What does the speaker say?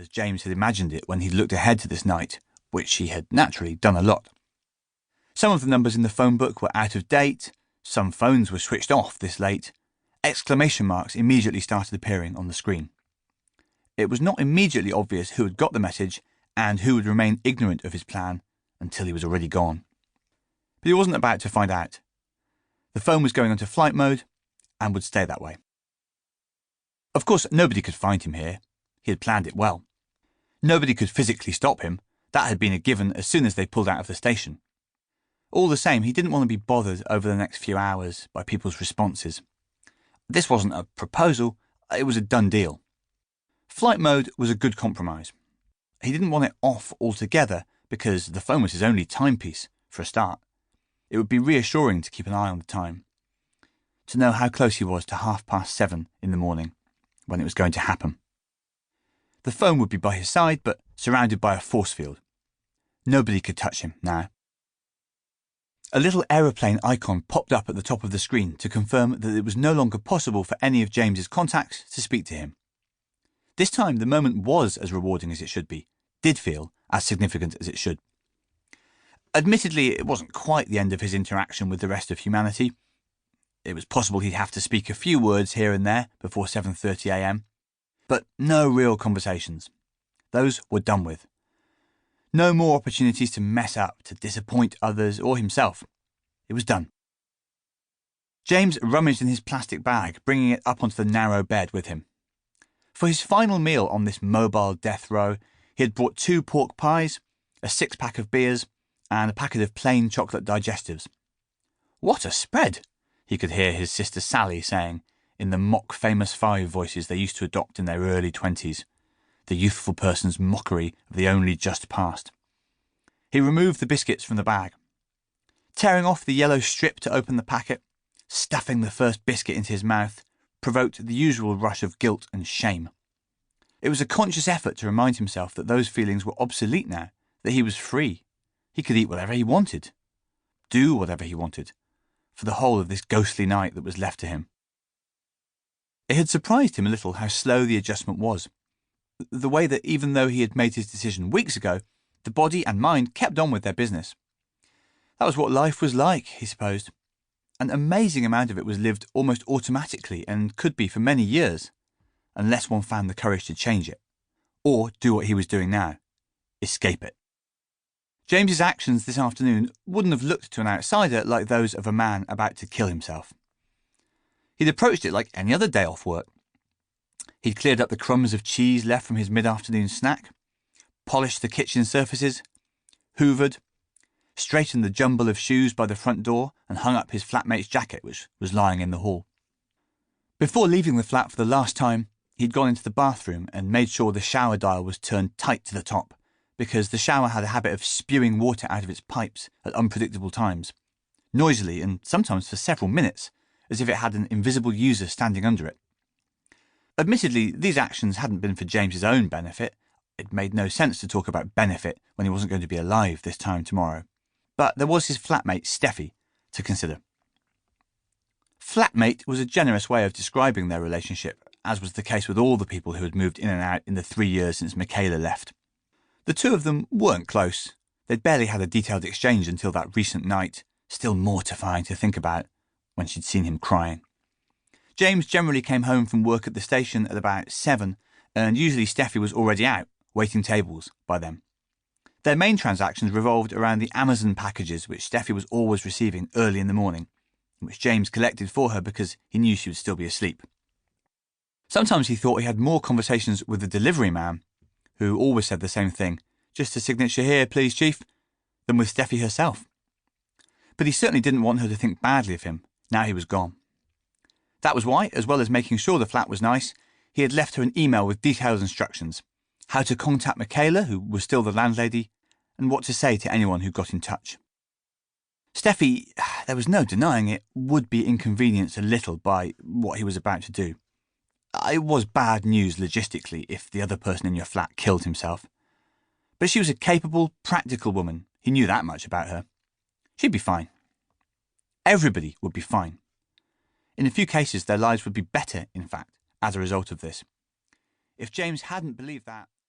as James had imagined it when he looked ahead to this night, which he had naturally done a lot. Some of the numbers in the phone book were out of date, some phones were switched off this late. Exclamation marks immediately started appearing on the screen. It was not immediately obvious who had got the message and who would remain ignorant of his plan until he was already gone. But he wasn't about to find out. The phone was going onto flight mode and would stay that way. Of course, nobody could find him here. He had planned it well. Nobody could physically stop him. That had been a given as soon as they pulled out of the station. All the same, he didn't want to be bothered over the next few hours by people's responses. This wasn't a proposal, it was a done deal. Flight mode was a good compromise. He didn't want it off altogether because the phone was his only timepiece, for a start. It would be reassuring to keep an eye on the time, to know how close he was to 7:30 in the morning, when it was going to happen. The phone would be by his side, but surrounded by a force field. Nobody could touch him now. A little aeroplane icon popped up at the top of the screen to confirm that it was no longer possible for any of James's contacts to speak to him. This time the moment was as rewarding as it should be, did feel as significant as it should. Admittedly, it wasn't quite the end of his interaction with the rest of humanity. It was possible he'd have to speak a few words here and there before 7:30 a.m, but no real conversations. Those were done with. No more opportunities to mess up, to disappoint others or himself. It was done. James rummaged in his plastic bag, bringing it up onto the narrow bed with him. For his final meal on this mobile death row, he had brought 2 pork pies, a 6-pack of beers, and a packet of plain chocolate digestives. "What a spread!" he could hear his sister Sally saying, in the mock-famous 5 voices they used to adopt in their early 20s. The youthful person's mockery of the only just past. He removed the biscuits from the bag. Tearing off the yellow strip to open the packet, stuffing the first biscuit into his mouth, provoked the usual rush of guilt and shame. It was a conscious effort to remind himself that those feelings were obsolete now, that he was free. He could eat whatever he wanted, do whatever he wanted, for the whole of this ghostly night that was left to him. It had surprised him a little how slow the adjustment was. The way that even though he had made his decision weeks ago, the body and mind kept on with their business. That was what life was like, he supposed. An amazing amount of it was lived almost automatically and could be for many years, unless one found the courage to change it, or do what he was doing now, escape it. James's actions this afternoon wouldn't have looked to an outsider like those of a man about to kill himself. He'd approached it like any other day off work. He'd cleared up the crumbs of cheese left from his mid-afternoon snack, polished the kitchen surfaces, hoovered, straightened the jumble of shoes by the front door and hung up his flatmate's jacket, which was lying in the hall. Before leaving the flat for the last time, he'd gone into the bathroom and made sure the shower dial was turned tight to the top, because the shower had a habit of spewing water out of its pipes at unpredictable times, noisily and sometimes for several minutes, as if it had an invisible user standing under it. Admittedly, these actions hadn't been for James's own benefit. It made no sense to talk about benefit when he wasn't going to be alive this time tomorrow. But there was his flatmate, Steffi, to consider. Flatmate was a generous way of describing their relationship, as was the case with all the people who had moved in and out in the 3 years since Michaela left. The two of them weren't close. They'd barely had a detailed exchange until that recent night, still mortifying to think about, when she'd seen him crying. James generally came home from work at the station at about 7, and usually Steffi was already out, waiting tables, by then. Their main transactions revolved around the Amazon packages which Steffi was always receiving early in the morning, which James collected for her because he knew she would still be asleep. Sometimes he thought he had more conversations with the delivery man, who always said the same thing, "Just a signature here, please, Chief," than with Steffi herself. But he certainly didn't want her to think badly of him, now he was gone. That was why, as well as making sure the flat was nice, he had left her an email with detailed instructions, how to contact Michaela, who was still the landlady, and what to say to anyone who got in touch. Steffi, there was no denying it, would be inconvenienced a little by what he was about to do. It was bad news logistically if the other person in your flat killed himself. But she was a capable, practical woman. He knew that much about her. She'd be fine. Everybody would be fine. In a few cases, their lives would be better, in fact, as a result of this. If James hadn't believed that,